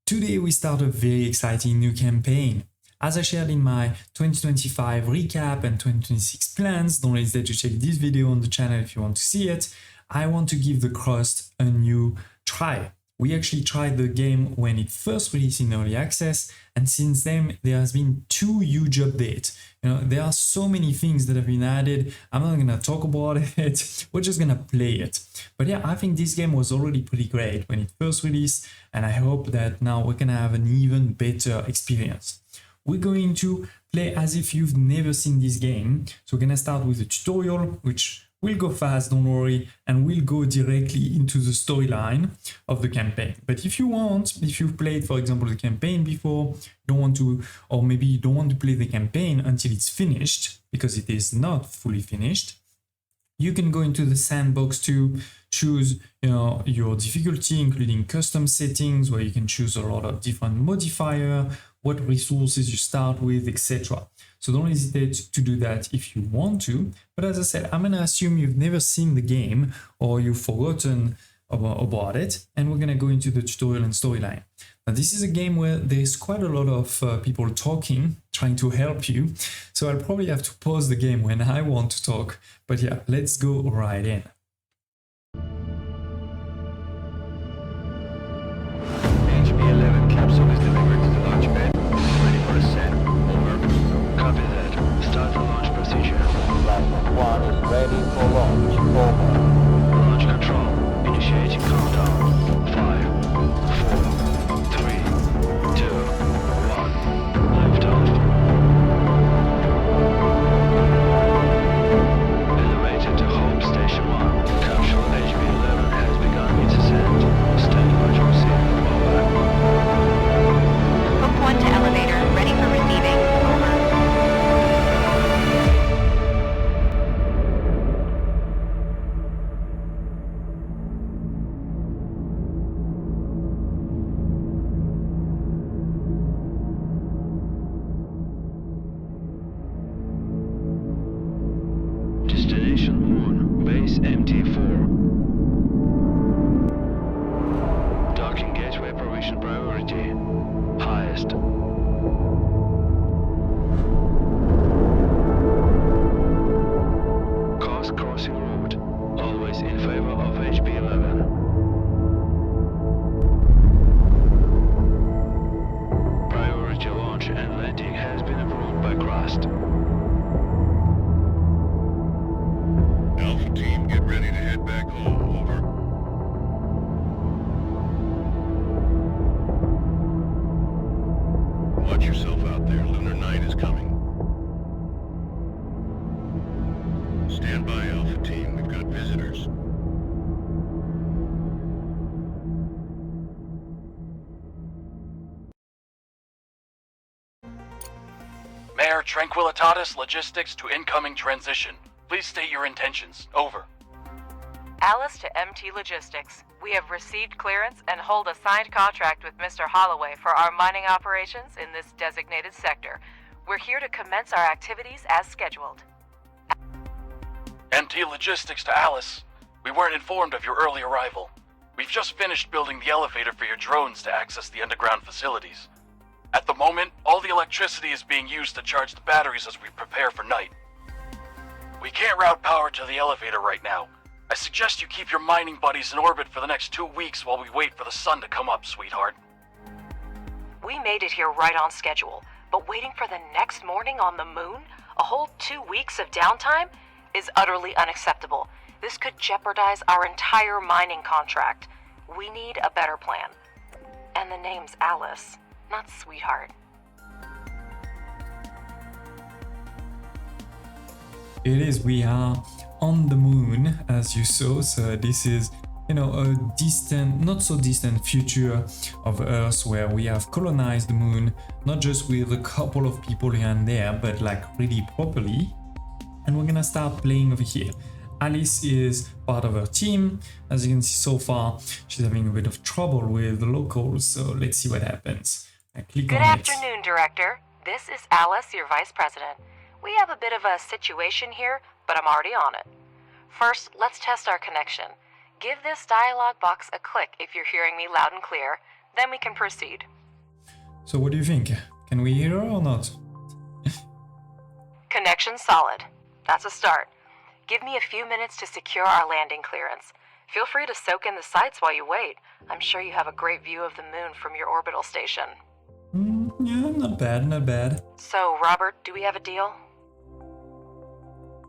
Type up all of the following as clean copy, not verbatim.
Today we start a very exciting new campaign. As I shared in my 2025 recap and 2026 plans, don't hesitate to check this video on the channel if you want to see it. I want to give the CRUST a new try. We actually tried the game when it first released in early access, and since then there has been 2 huge updates. There are so many things that have been added. I'm not gonna talk about it. We're just gonna play it. But yeah, I think this game was already pretty great when it first released, and I hope that now we're gonna have an even better experience. We're going to play as if you've never seen this game. So we're gonna start with a tutorial, which will go fast, don't worry, and we'll go directly into the storyline of the campaign. But if you want, if you've played, for example, the campaign before, don't want to, or maybe you don't want to play the campaign until it's finished, because it is not fully finished, you can go into the sandbox to choose your difficulty, including custom settings, where you can choose a lot of different modifiers, what resources you start with, etc. So don't hesitate to do that if you want to. But as I said, I'm gonna assume you've never seen the game or you've forgotten about it, and we're gonna go into the tutorial and storyline. Now this is a game where there's quite a lot of people talking, trying to help you. So I'll probably have to pause the game when I want to talk. But yeah, let's go right in. EP01 capsule is delivered to the launch pad. Ready for ascent. Over. Copy that. Start the launch procedure. Platform 1 is ready for launch. Over. Launch control. Initiating countdown. 5, 4, 3, 2, 1. Liftoff. Elevated to home station 1. Capsule HP11 has begun its ascent. Stand by to receive. Over. Hook 1 to elevator, ready for receiving. Over. Destination Moon, base MT4. Docking gateway provision priority. Highest. Course crossing route. Always in favor of HP11. Priority launch and landing has been approved by CRUST. Alpha team, get ready to head back home. Over. Watch yourself out there. Lunar night is coming. Stand by, Alpha team. We've got visitors. Mayor Tranquilitatis Logistics to incoming transition. Please state your intentions. Over. Alice to MT Logistics. We have received clearance and hold a signed contract with Mr. Holloway for our mining operations in this designated sector. We're here to commence our activities as scheduled. MT Logistics to Alice. We weren't informed of your early arrival. We've just finished building the elevator for your drones to access the underground facilities. At the moment, all the electricity is being used to charge the batteries as we prepare for night. We can't route power to the elevator right now. I suggest you keep your mining buddies in orbit for the next 2 weeks while we wait for the sun to come up, sweetheart. We made it here right on schedule, but waiting for the next morning on the moon, a whole 2 weeks of downtime, is utterly unacceptable. This could jeopardize our entire mining contract. We need a better plan. And the name's Alice, not sweetheart. It is, we are on the moon, as you saw. So this is, a distant, not so distant future of Earth where we have colonized the moon, not just with a couple of people here and there, but like really properly. And we're gonna start playing over here. Alice is part of our team. As you can see so far, she's having a bit of trouble with the locals. So let's see what happens. I click Good on it. afternoon, Director. This is Alice, your Vice President. We have a bit of a situation here, but I'm already on it. First, let's test our connection. Give this dialog box a click if you're hearing me loud and clear. Then we can proceed. So what do you think? Can we hear her or not? Connection solid. That's a start. Give me a few minutes to secure our landing clearance. Feel free to soak in the sights while you wait. I'm sure you have a great view of the moon from your orbital station. Yeah, not bad, not bad. So, Robert, do we have a deal?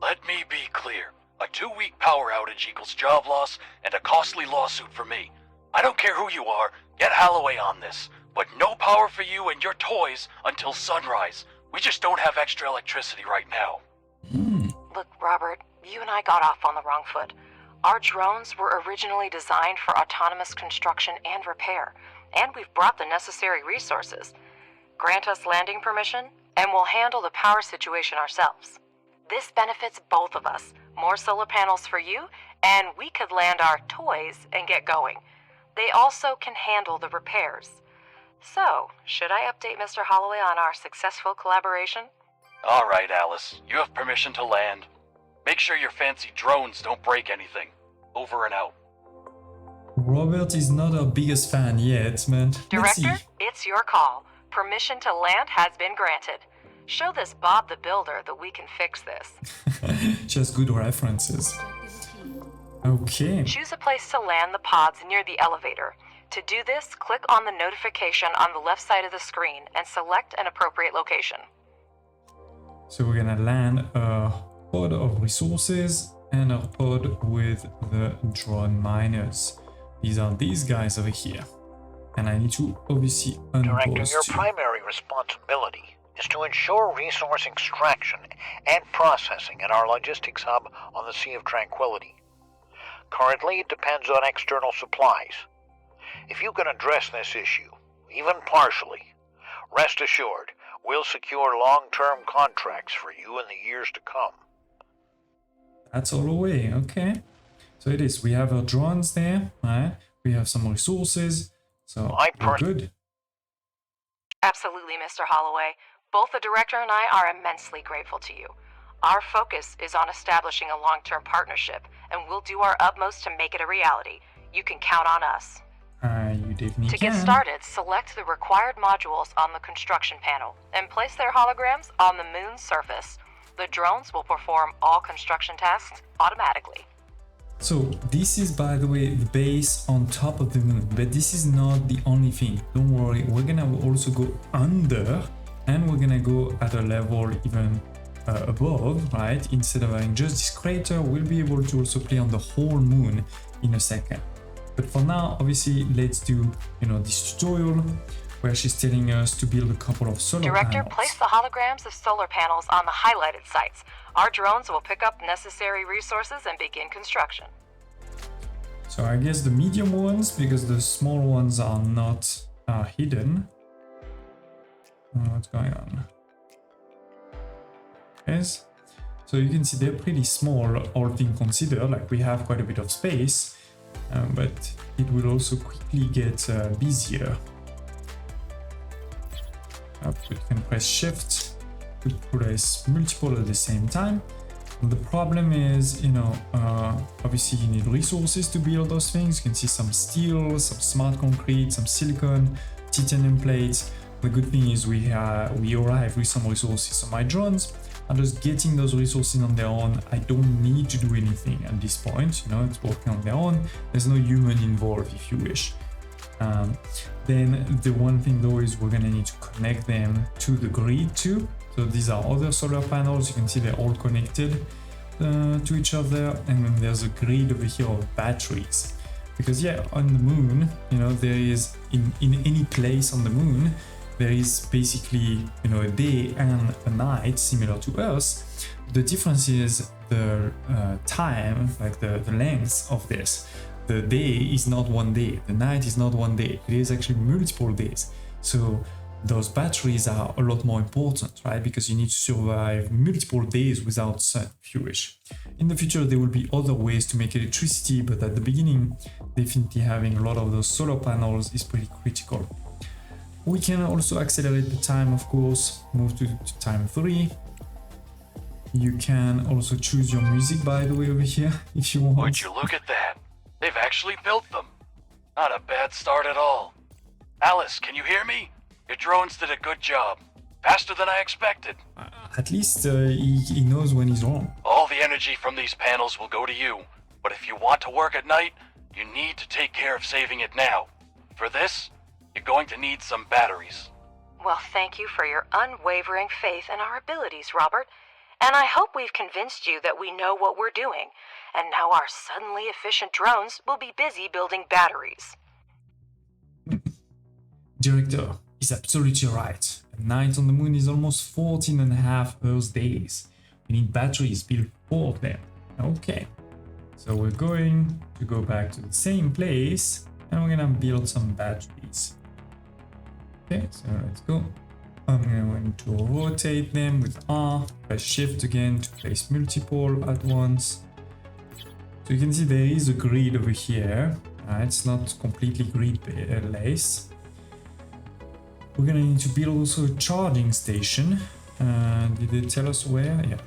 Let me be clear. A 2-week power outage equals job loss and a costly lawsuit for me. I don't care who you are, get Holloway on this. But no power for you and your toys until sunrise. We just don't have extra electricity right now. Look, Robert, you and I got off on the wrong foot. Our drones were originally designed for autonomous construction and repair, and we've brought the necessary resources. Grant us landing permission, and we'll handle the power situation ourselves. This benefits both of us. More solar panels for you, and we could land our toys and get going. They also can handle the repairs. So, should I update Mr. Holloway on our successful collaboration? All right, Alice. You have permission to land. Make sure your fancy drones don't break anything. Over and out. Robert is not our biggest fan yet, man. Let's Director, see. it's your call. Permission to land has been granted. Show this Bob the Builder that we can fix this. Just good references. Okay. Choose a place to land the pods near the elevator. To do this, click on the notification on the left side of the screen and select an appropriate location. So we're gonna land a pod of resources and a pod with the drone miners. These are these guys over here. And I need to obviously Director, unpause your too. primary responsibility is to ensure resource extraction and processing at our logistics hub on the Sea of Tranquility. Currently, it depends on external supplies. If you can address this issue, even partially, rest assured, we'll secure long-term contracts for you in the years to come. That's all the way, okay. So it is, we have our drones there, right? We have some resources, so we're good. Absolutely, Mr. Holloway. Both the director and I are immensely grateful to you. Our focus is on establishing a long-term partnership, and we'll do our utmost to make it a reality. You can count on us. You definitely To can. get started, select the required modules on the construction panel and place their holograms on the moon's surface. The drones will perform all construction tasks automatically. So this is, by the way, the base on top of the moon, but this is not the only thing. Don't worry, we're gonna also go under, and we're gonna go at a level even above, right? Instead of having just this crater, we'll be able to also play on the whole moon in a second. But for now, obviously, let's do, this tutorial where she's telling us to build a couple of solar Director, panels. place the holograms of solar panels on the highlighted sites. Our drones will pick up necessary resources and begin construction. So I guess the medium ones, because the small ones are not hidden. What's going on? Yes. So you can see they're pretty small, all things considered. Like, we have quite a bit of space. But it will also quickly get busier. We can press shift to press multiple at the same time. And the problem is, obviously you need resources to build those things. You can see some steel, some smart concrete, some silicon, titanium plates. The good thing is we arrive with some resources. So my drones are just getting those resources on their own. I don't need to do anything at this point, it's working on their own. There's no human involved if you wish. Then the one thing though is we're gonna need to connect them to the grid too. So these are other solar panels. You can see they're all connected to each other, and then there's a grid over here of batteries. Because on the moon, there is in any place on the moon, there is basically a day and a night similar to Earth. The difference is the time, like the length of this. The day is not one day, the night is not one day, it is actually multiple days. So those batteries are a lot more important, right? Because you need to survive multiple days without sun, if you wish. In the future, there will be other ways to make electricity, but at the beginning, definitely having a lot of those solar panels is pretty critical. We can also accelerate the time, of course, move to time 3. You can also choose your music, by the way, over here, if you want. Would you look at that? They've actually built them. Not a bad start at all. Alice, can you hear me? Your drones did a good job. Faster than I expected. At least he knows when he's wrong. All the energy from these panels will go to you. But if you want to work at night, you need to take care of saving it now. For this, you're going to need some batteries. Well, thank you for your unwavering faith in our abilities, Robert. And I hope we've convinced you that we know what we're doing. And now our suddenly efficient drones will be busy building batteries. Director is absolutely right. A night on the moon is almost 14.5 Earth days. We need batteries built for them. Okay. So we're going to go back to the same place and we're gonna build some batteries. Okay, so let's go. I'm going to rotate them with R, press shift again to place multiple at once. So you can see there is a grid over here. It's not completely grid-less. We're gonna need to build also a charging station. Did they tell us where? Yeah.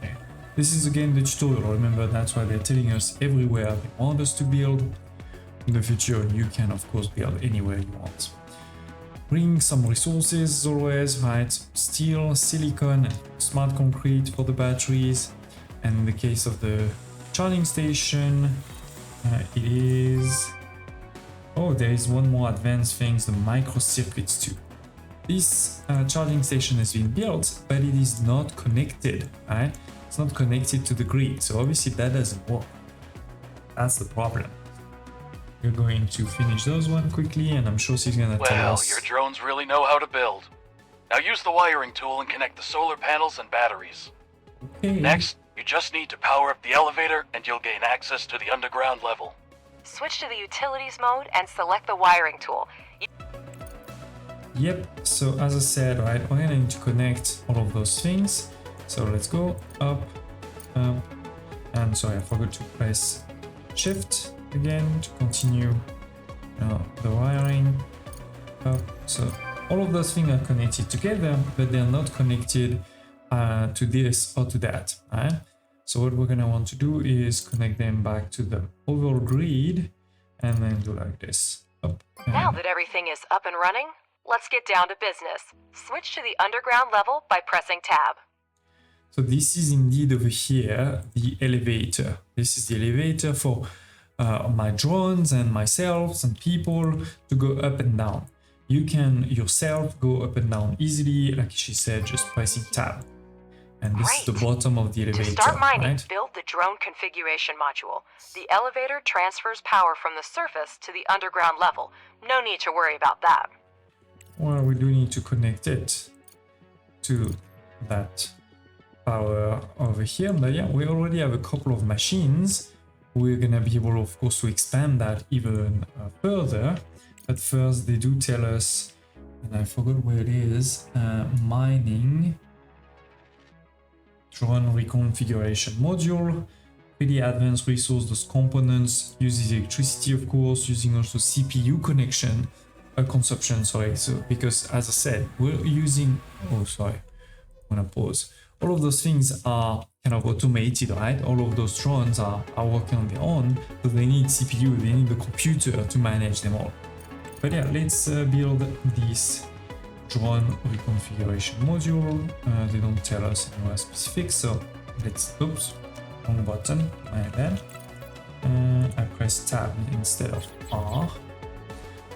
Okay. This is again the tutorial. Remember, that's why they're telling us everywhere they want us to build. In the future, you can of course build anywhere you want. Bring some resources as always, right? Steel, silicon, and smart concrete for the batteries. And in the case of the charging station, it is... Oh, there is one more advanced thing, the microcircuits too. This charging station has been built, but it is not connected, right? It's not connected to the grid, so obviously that doesn't work. That's the problem. We're going to finish those one quickly, and I'm sure she's gonna tell Well, us... your drones really know how to build. Now use the wiring tool and connect the solar panels and batteries. Okay. Next, you just need to power up the elevator and you'll gain access to the underground level. Switch to the utilities mode and select the wiring tool. Yep, so as I said, right, we're gonna need to connect all of those things. So let's go up, and sorry, I forgot to press shift again to continue the wiring up. So all of those things are connected together, but they're not connected to this or to that, right? So what we're gonna want to do is connect them back to the overall grid and then do like this. Up. Now that everything is up and running, let's get down to business. Switch to the underground level by pressing tab. So this is indeed over here, the elevator. This is the elevator for my drones and myself and people to go up and down. You can yourself go up and down easily, like she said, just pressing tab. And this is the bottom of the elevator. To start mining, right? build the drone configuration module. The elevator transfers power from the surface to the underground level. No need to worry about that. Well, we do need to connect it to that power over here. But yeah, we already have a couple of machines. We're gonna be able, of course, to expand that even further. But first, they do tell us, and I forgot where it is, mining drone reconfiguration module. Pretty advanced resource. Those components uses electricity, of course, using also CPU connection. Consumption, sorry. So because as I said, we're using, oh sorry, I'm gonna pause. All of those things are kind of automated, right? All of those drones are working on their own, so they need CPU, they need the computer to manage them all. But yeah, let's build this drone reconfiguration module. They don't tell us anywhere specific, so let's, oops, wrong button, my bad. I press tab instead of R.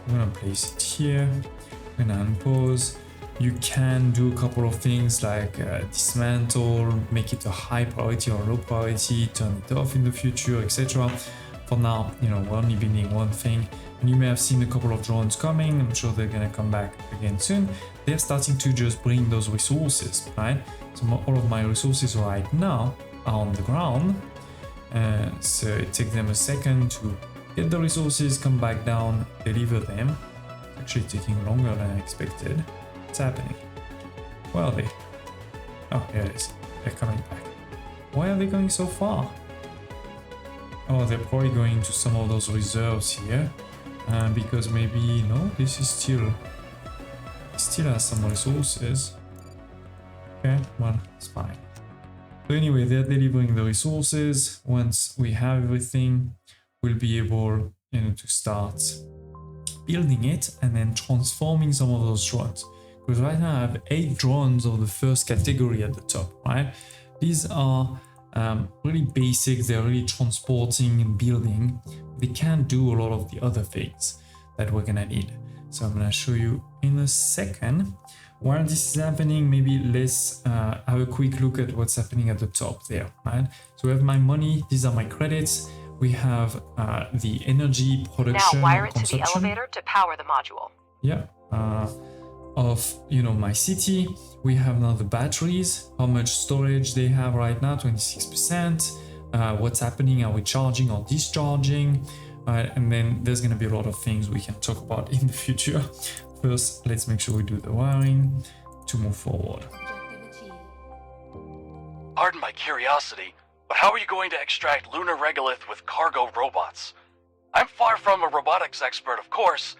I'm gonna place it here. I'm gonna unpause. You can do a couple of things like dismantle, make it a high priority or low priority, turn it off in the future, etc. For now, you know, we're only building one thing. And you may have seen a couple of drones coming. I'm sure they're gonna come back again soon. They're starting to just bring those resources, right? So all of my resources right now are on the ground. So it takes them a second to get the resources, come back down, deliver them. It's actually taking longer than I expected. What's happening? Where are they? Oh, here it is. They're coming back. Why are they going so far? Oh, they're probably going to some of those reserves here. Because maybe, no, this is still has some resources. Okay, well, it's fine. So anyway, they're delivering the resources. Once we have everything, we'll be able, you know, to start building it and then transforming some of those drones. Because right now I have 8 drones of the first category at the top, right? These are really basic, they're really transporting and building. They can't do a lot of the other things that we're gonna need. So I'm gonna show you in a second. While this is happening, maybe let's have a quick look at what's happening at the top there, right? So we have my money, these are my credits. We have the energy production Now wire and it to the consumption. elevator to power the module. Yeah, of my city. We have now the batteries, how much storage they have right now, 26%. What's happening, are we charging or discharging? And then there's going to be a lot of things we can talk about in the future. First, let's make sure we do the wiring to move forward. Pardon my curiosity, but how are you going to extract lunar regolith with cargo robots? I'm far from a robotics expert, of course,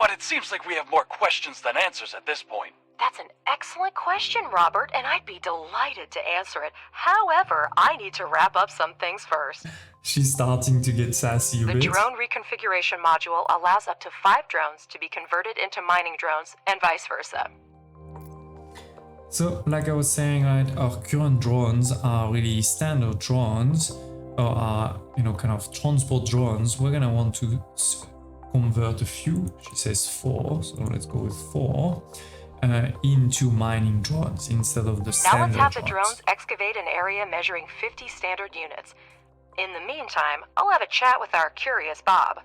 but it seems like we have more questions than answers at this point. That's an excellent question, Robert, and I'd be delighted to answer it. However, I need to wrap up some things first. She's starting to get sassy a The bit. drone reconfiguration module allows up to 5 drones to be converted into mining drones and vice versa. So, like I was saying, right, our current drones are really standard drones, or are, kind of transport drones. We're gonna want to convert a few. She says 4, so let's go with 4. Into mining drones instead of the standard Now let's have the drones. drones excavate an area measuring 50 standard units. In the meantime, I'll have a chat with our curious Bob.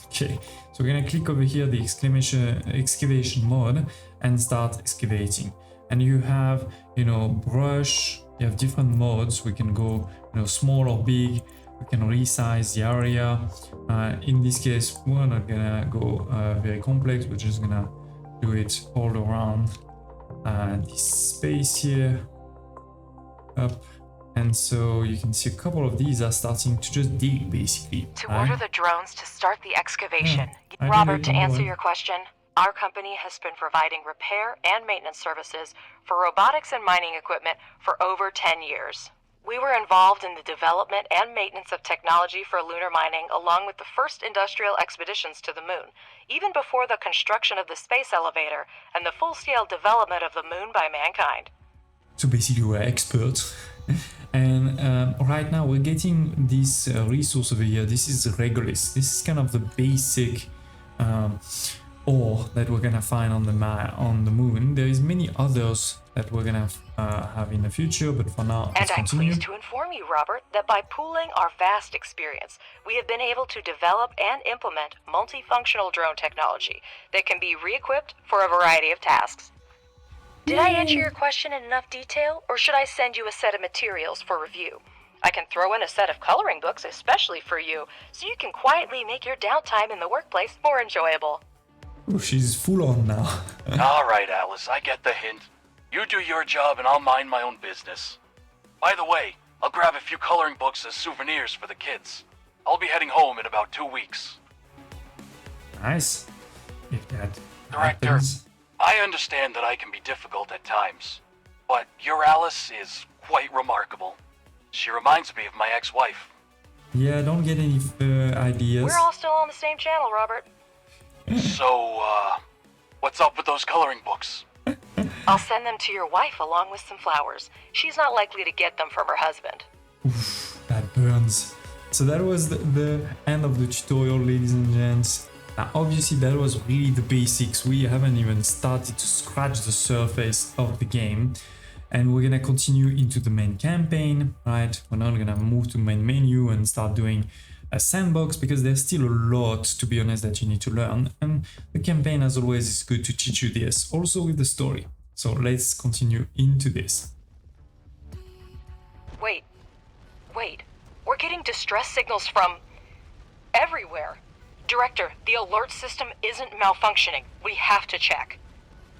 Okay, so we're gonna click over here, the excavation mode, and start excavating. And you have, brush, you have different modes. We can go, small or big. We can resize the area. In this case, we're not gonna go very complex. We're just gonna do it all around this space here. Up. And so you can see a couple of these are starting to just dig, basically. To order the drones to start the excavation. I Robert, did to it answer anyway. your question, our company has been providing repair and maintenance services for robotics and mining equipment for over 10 years. We were involved in the development and maintenance of technology for lunar mining along with the first industrial expeditions to the moon, even before the construction of the space elevator and the full-scale development of the moon by mankind. So basically we're experts. And right now we're getting this resource over here. This is regolith. This is kind of the basic ore that we're gonna find on the moon. There is many others that we're gonna have in the future, but for now, And let's I'm continue. pleased to inform you, Robert, that by pooling our vast experience, we have been able to develop and implement multifunctional drone technology that can be re-equipped for a variety of tasks. Did I answer your question in enough detail, or should I send you a set of materials for review? I can throw in a set of coloring books especially for you, so you can quietly make your downtime in the workplace more enjoyable. Oh, she's full on now. All right, Alice, I get the hint. You do your job and I'll mind my own business. By the way, I'll grab a few coloring books as souvenirs for the kids. I'll be heading home in about 2 weeks. Nice. If that Director, happens. I understand that I can be difficult at times, but your Alice is quite remarkable. She reminds me of my ex-wife. Yeah, don't get any ideas. We're all still on the same channel, Robert. So, what's up with those coloring books? I'll send them to your wife along with some flowers. She's not likely to get them from her husband. Oof, that burns. So that was the end of the tutorial, ladies and gents. Now, obviously that was really the basics. We haven't even started to scratch the surface of the game. And we're gonna continue into the main campaign, right? We're not gonna move to main menu and start doing a sandbox because there's still a lot, to be honest, that you need to learn. And the campaign, as always, is good to teach you this, also with the story. So let's continue into this. Wait. We're getting distress signals from everywhere. Director, the alert system isn't malfunctioning. We have to check.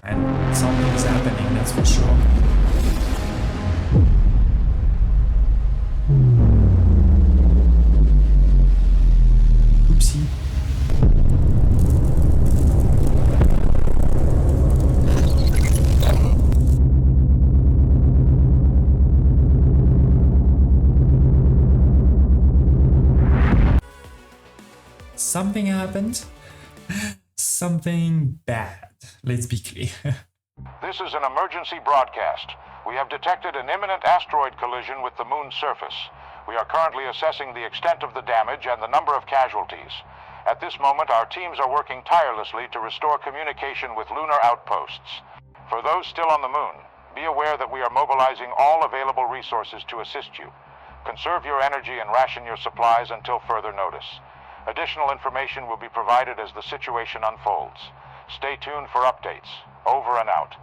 And something's happening, that's for sure. Oopsie. Something happened. something bad. Let's be clear. This is an emergency broadcast. We have detected an imminent asteroid collision with the moon's surface. We are currently assessing the extent of the damage and the number of casualties. At this moment, our teams are working tirelessly to restore communication with lunar outposts. For those still on the moon, be aware that we are mobilizing all available resources to assist you. Conserve your energy and ration your supplies until further notice. Additional information will be provided as the situation unfolds. Stay tuned for updates. Over and out.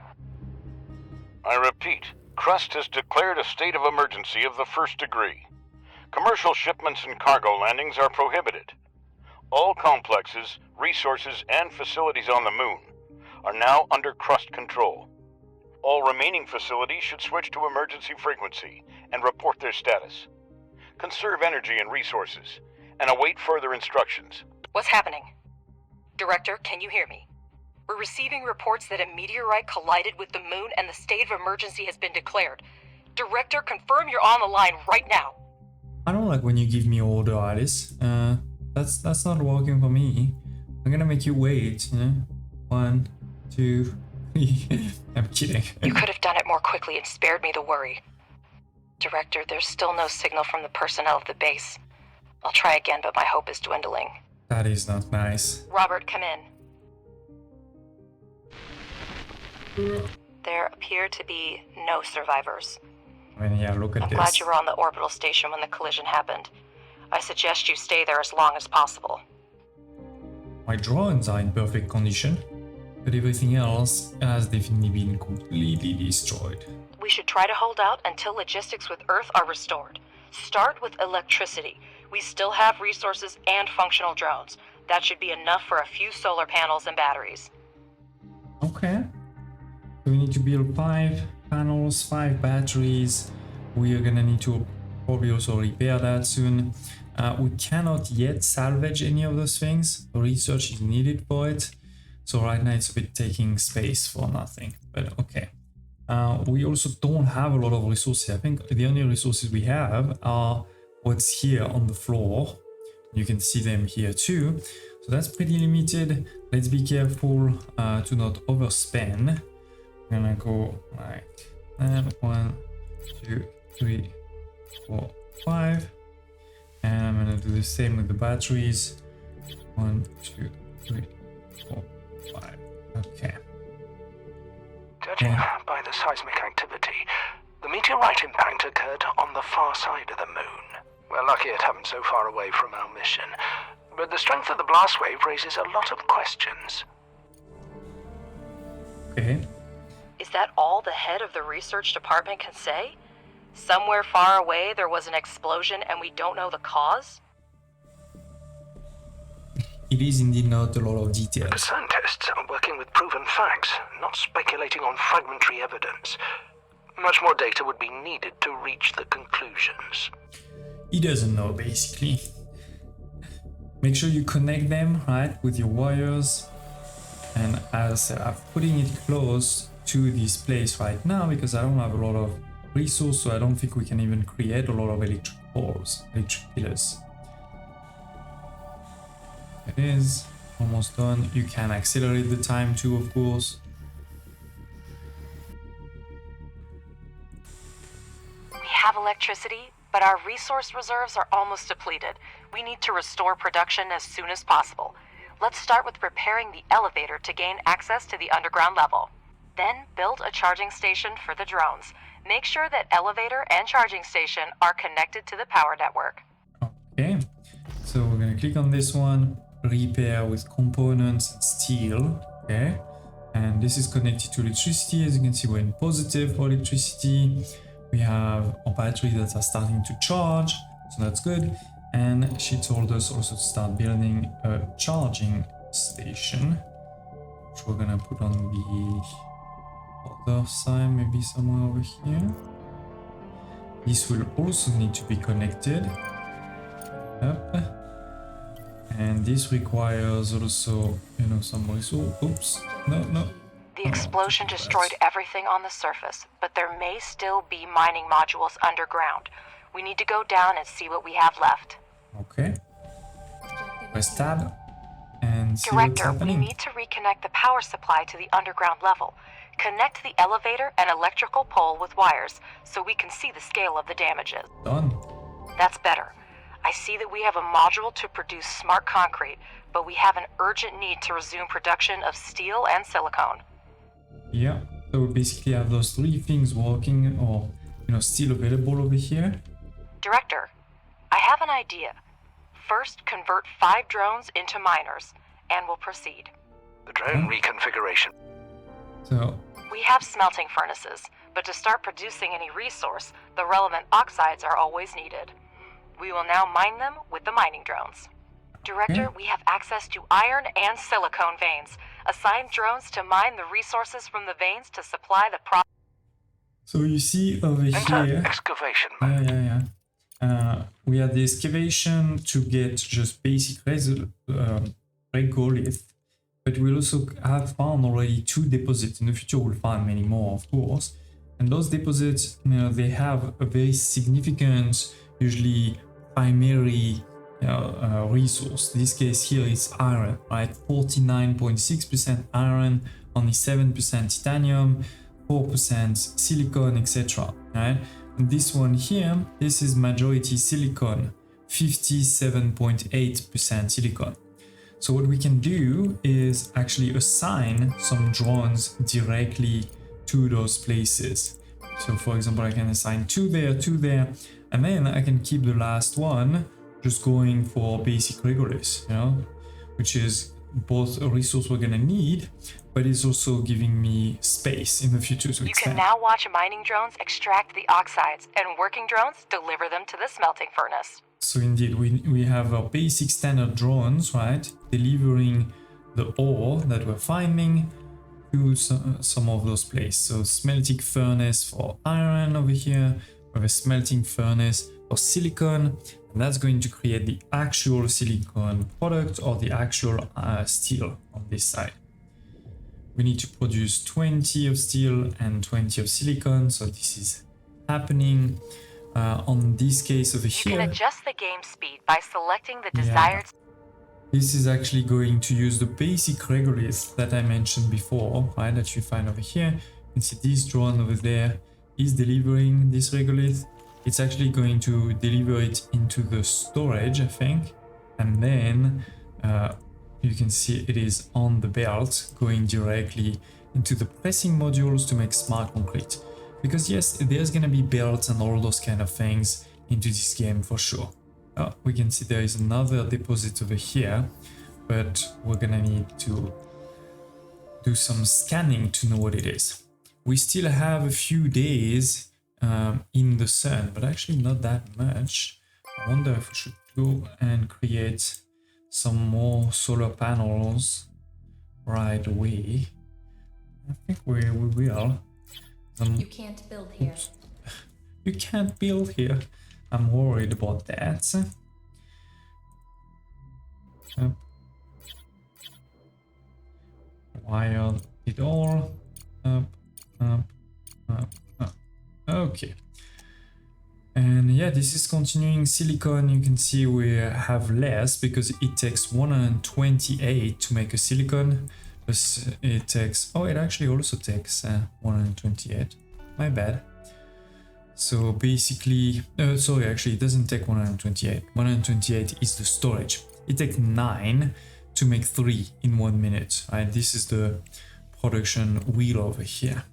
I repeat, CRUST has declared a state of emergency of the first degree. Commercial shipments and cargo landings are prohibited. All complexes, resources, and facilities on the moon are now under CRUST control. All remaining facilities should switch to emergency frequency and report their status. Conserve energy and resources, and await further instructions. What's happening? Director, can you hear me? We're receiving reports that a meteorite collided with the moon and the state of emergency has been declared. Director, confirm you're on the line right now. I don't like when you give me order, Alice. That's not working for me. I'm gonna make you wait, you know? 1, 2, 3. I'm kidding. You could have done it more quickly and spared me the worry. Director, there's still no signal from the personnel of the base. I'll try again, but my hope is dwindling. That is not nice. Robert, come in. There appear to be no survivors. I mean, yeah, look at I'm this. glad you were on the orbital station when the collision happened. I suggest you stay there as long as possible. My drones are in perfect condition, but everything else has definitely been completely destroyed. We should try to hold out until logistics with Earth are restored. Start with electricity. We still have resources and functional drones. That should be enough for a few solar panels and batteries. Okay. So we need to build 5 panels, 5 batteries. We are gonna need to probably also repair that soon. We cannot yet salvage any of those things. Research is needed for it. So right now it's a bit taking space for nothing, but okay. We also don't have a lot of resources. I think the only resources we have are what's here on the floor. You can see them here too. So that's pretty limited. Let's be careful to not overspend. I'm gonna go like that. 1, 2, 3, 4, 5. And I'm gonna do the same with the batteries. 1, 2, 3, 4, 5. Okay. Judging by the seismic activity, the meteorite impact occurred on the far side of the moon. We're lucky it happened so far away from our mission, but the strength of the blast wave raises a lot of questions. Okay. Is that all the head of the research department can say? Somewhere far away there was an explosion and we don't know the cause? It is indeed not a lot of The details. scientists are working with proven facts, not speculating on fragmentary evidence. Much more data would be needed to reach the conclusions. He doesn't know, basically. Make sure you connect them, right, with your wires. And as I said, I'm putting it close to this place right now because I don't have a lot of resource, so I don't think we can even create a lot of electric poles, electric pillars. It is almost done. You can accelerate the time too, of course. We have electricity, but our resource reserves are almost depleted. We need to restore production as soon as possible. Let's start with repairing the elevator to gain access to the underground level. Then build a charging station for the drones. Make sure that elevator and charging station are connected to the power network. Okay, so we're gonna click on this one, repair with components and steel. Okay, and this is connected to electricity. As you can see, we're in positive for electricity. We have our batteries that are starting to charge, so that's good. And she told us also to start building a charging station, which we're gonna put on the other side, maybe somewhere over here. This will also need to be connected up, and this requires also, you know, some resource. Oops, no. The explosion destroyed everything on the surface, but there may still be mining modules underground. We need to go down and see what we have left. Okay. Press tab, and and see what's Director, we happening. need to reconnect the power supply to the underground level. Connect the elevator and electrical pole with wires so we can see the scale of the damages. Done. That's better. I see that we have a module to produce smart concrete, but we have an urgent need to resume production of steel and silicone. Yeah, so we basically have those three things working, or still available over here. Director, I have an idea. First, convert 5 drones into miners, and we'll proceed. The drone reconfiguration. So We have smelting furnaces, but to start producing any resource, the relevant oxides are always needed. We will now mine them with the mining drones. Director, we have access to iron and silicone veins. Assign drones to mine the resources from the veins to supply the So you see over here, excavation. We have the excavation to get just basic regolith, but we'll also have found already 2 deposits. In the future, we'll find many more, of course. And those deposits, they have a very significant, usually primary resource. In this case here is iron, right? 49.6% iron, only 7% titanium, 4% silicon, etc. Right? And this one here, this is majority silicon, 57.8% silicon. So what we can do is actually assign some drones directly to those places. So for example, I can assign 2 there, 2 there, and then I can keep the last one just going for basic regolith, which is both a resource we're gonna need, but it's also giving me space in the future to You expand. can now watch mining drones extract the oxides, and working drones deliver them to the smelting furnace. So indeed, we have our basic standard drones, right, delivering the ore that we're finding to some of those places. So smelting furnace for iron over here, we have a smelting furnace for silicon, and that's going to create the actual silicon product or the actual steel on this side. We need to produce 20 of steel and 20 of silicon, so this is happening. On this case over You here, can adjust the game speed by selecting the desired. this is actually going to use the basic regolith that I mentioned before, right, that you find over here. You can see this drone over there is delivering this regolith. It's actually going to deliver it into the storage, I think, and then you can see it is on the belt going directly into the pressing modules to make smart concrete. Because yes, there's gonna be belts and all those kind of things into this game for sure. We can see there is another deposit over here, but we're gonna need to do some scanning to know what it is. We still have a few days in the sun, but actually not that much. I wonder if we should go and create some more solar panels right away. I think we will. You can't build here. Oops. You can't build here. I'm worried about that. Wire it all up. Okay. And yeah, this is continuing silicon. You can see we have less because it takes 128 to make a silicon. Plus it takes, it actually also takes 128. My bad. So basically, sorry, actually it doesn't take 128. 128 is the storage. It takes 9 to make 3 in 1 minute. Right? This is the production wheel over here.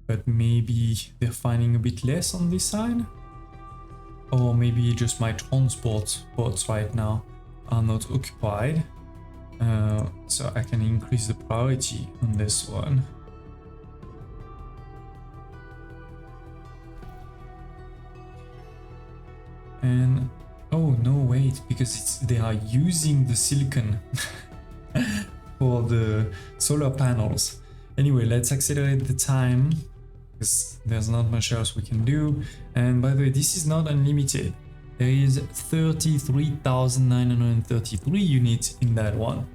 But maybe they're finding a bit less on this side, or maybe just my transport boats right now are not occupied, so I can increase the priority on this one. And oh no, wait, because they are using the silicon for the solar panels. Anyway, let's accelerate the time, because there's not much else we can do. And by the way, this is not unlimited. There is 33,933 units in that one.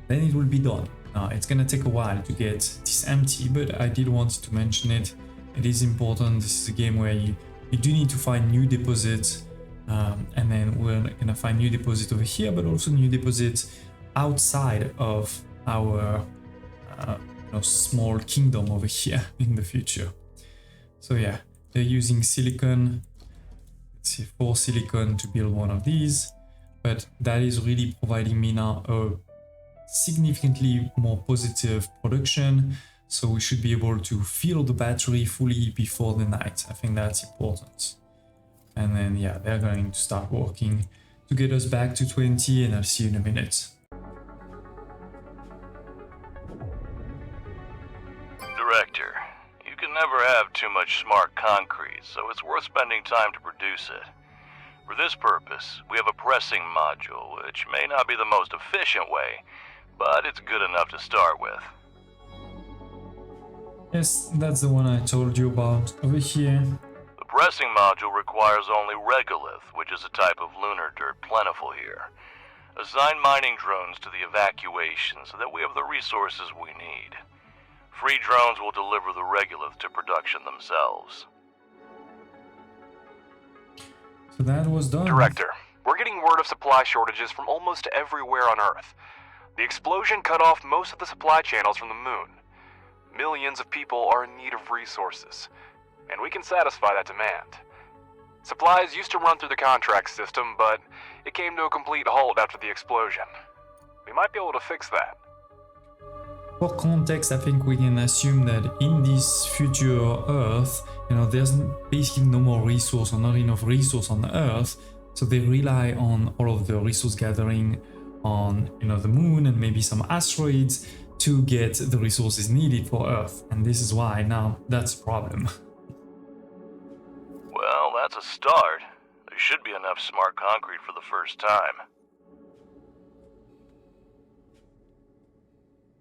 Then it will be done. Now, it's gonna take a while to get this empty, but I did want to mention it. It is important. This is a game where you do need to find new deposits, and then we're gonna find new deposits over here, but also new deposits outside of our small kingdom over here in the future. So yeah, they're using silicon, let's see, 4 silicon to build one of these, but that is really providing me now a significantly more positive production, so we should be able to fill the battery fully before the night. I think that's important. And then yeah, they're going to start working to get us back to 20, and I'll see you in a minute. Director, you can never have too much smart concrete, so it's worth spending time to produce it. For this purpose, we have a pressing module, which may not be the most efficient way, but it's good enough to start with. Yes, that's the one I told you about over here. The pressing module requires only regolith, which is a type of lunar dirt plentiful here. Assign mining drones to the evacuation so that we have the resources we need. Free drones will deliver the regolith to production themselves. So that was done. Director, we're getting word of supply shortages from almost everywhere on Earth. The explosion cut off most of the supply channels from the moon. Millions of people are in need of resources, and we can satisfy that demand. Supplies used to run through the contract system, but it came to a complete halt after the explosion. We might be able to fix that. For context, I think we can assume that in this future Earth, there's basically no more resource or not enough resource on Earth, so they rely on all of the resource gathering on the moon and maybe some asteroids to get the resources needed for Earth, and this is why now that's a problem. Well, that's a start. There should be enough smart concrete for the first time.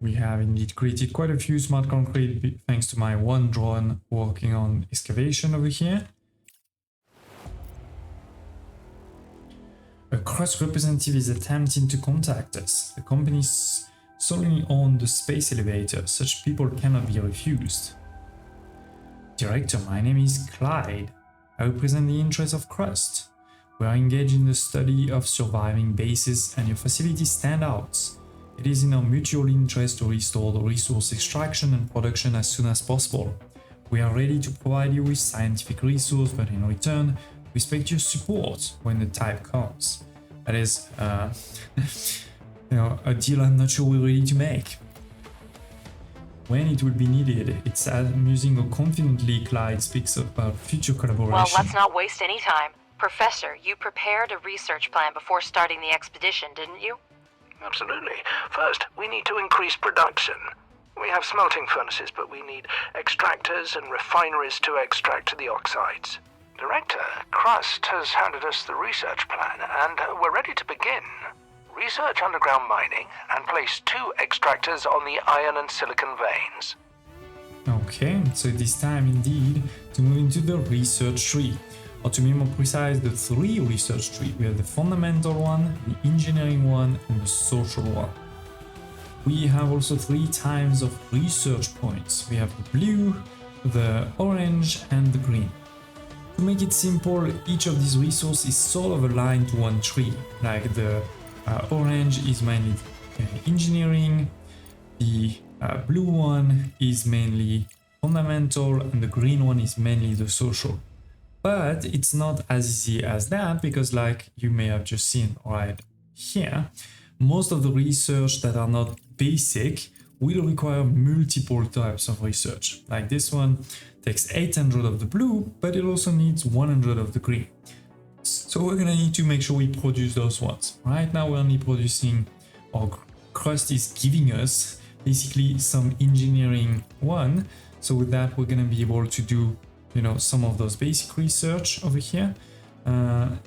We have indeed created quite a few smart concrete thanks to my one drone working on excavation over here. A CRUST representative is attempting to contact us. The company solely owns the space elevator. Such people cannot be refused. Director, my name is Clyde. I represent the interests of CRUST. We are engaged in the study of surviving bases and your facility stand out. It is in our mutual interest to restore the resource extraction and production as soon as possible. We are ready to provide you with scientific resource, but in return, we expect your support when the time comes. That is, a deal I'm not sure we're ready to make. When it will be needed, it's amusing how confidently Clyde speaks about future collaboration. Well, let's not waste any time. Professor, you prepared a research plan before starting the expedition, didn't you? Absolutely. First, we need to increase production. We have smelting furnaces, but we need extractors and refineries to extract the oxides. Director, CRUST has handed us the research plan, and we're ready to begin. Research underground mining and place 2 extractors on the iron and silicon veins. Okay, so it is time indeed to move into the research tree. Or to be more precise, the 3 research trees. We have the fundamental one, the engineering one, and the social one. We have also 3 types of research points. We have the blue, the orange, and the green. To make it simple, each of these resources is sort of aligned to one tree. Like the orange is mainly engineering, the blue one is mainly fundamental, and the green one is mainly the social. But it's not as easy as that, because like you may have just seen right here, most of the research that are not basic will require multiple types of research. Like this one takes 800 of the blue, but it also needs 100 of the green. So we're gonna need to make sure we produce those ones. Right now we're only producing, or CRUST is giving us basically some engineering one. So with that we're gonna be able to do some of those basic research over here.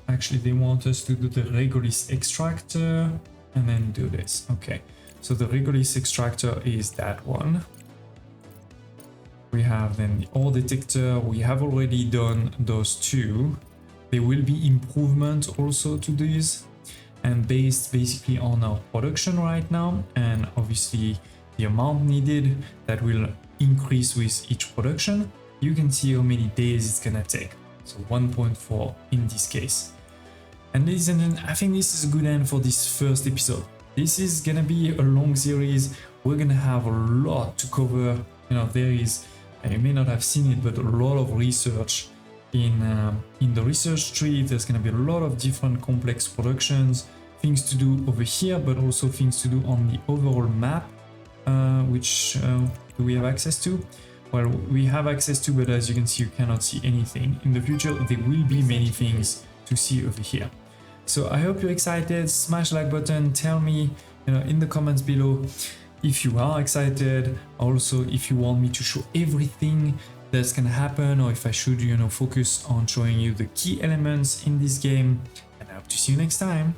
Actually, they want us to do the regolith extractor and then do this. Okay, so the regolith extractor is that one. We have then the ore detector. We have already done those 2. There will be improvement also to these, and based basically on our production right now, and obviously the amount needed that will increase with each production. You can see how many days it's gonna take. So 1.4 in this case. And ladies and gentlemen, I think this is a good end for this first episode. this is gonna be a long series. We're gonna have a lot to cover. You know, there is, you may not have seen it, but a lot of research in the research tree. There's gonna be a lot of different complex productions, things to do over here, but also things to do on the overall map, which do we have access to? Well, we have access to, but as you can see, you cannot see anything. In the future, there will be many things to see over here. So I hope you're excited. Smash the like button. Tell me, you know, in the comments below if you are excited. Also, if you want me to show everything that's gonna happen, or if I should, you know, focus on showing you the key elements in this game. And I hope to see you next time.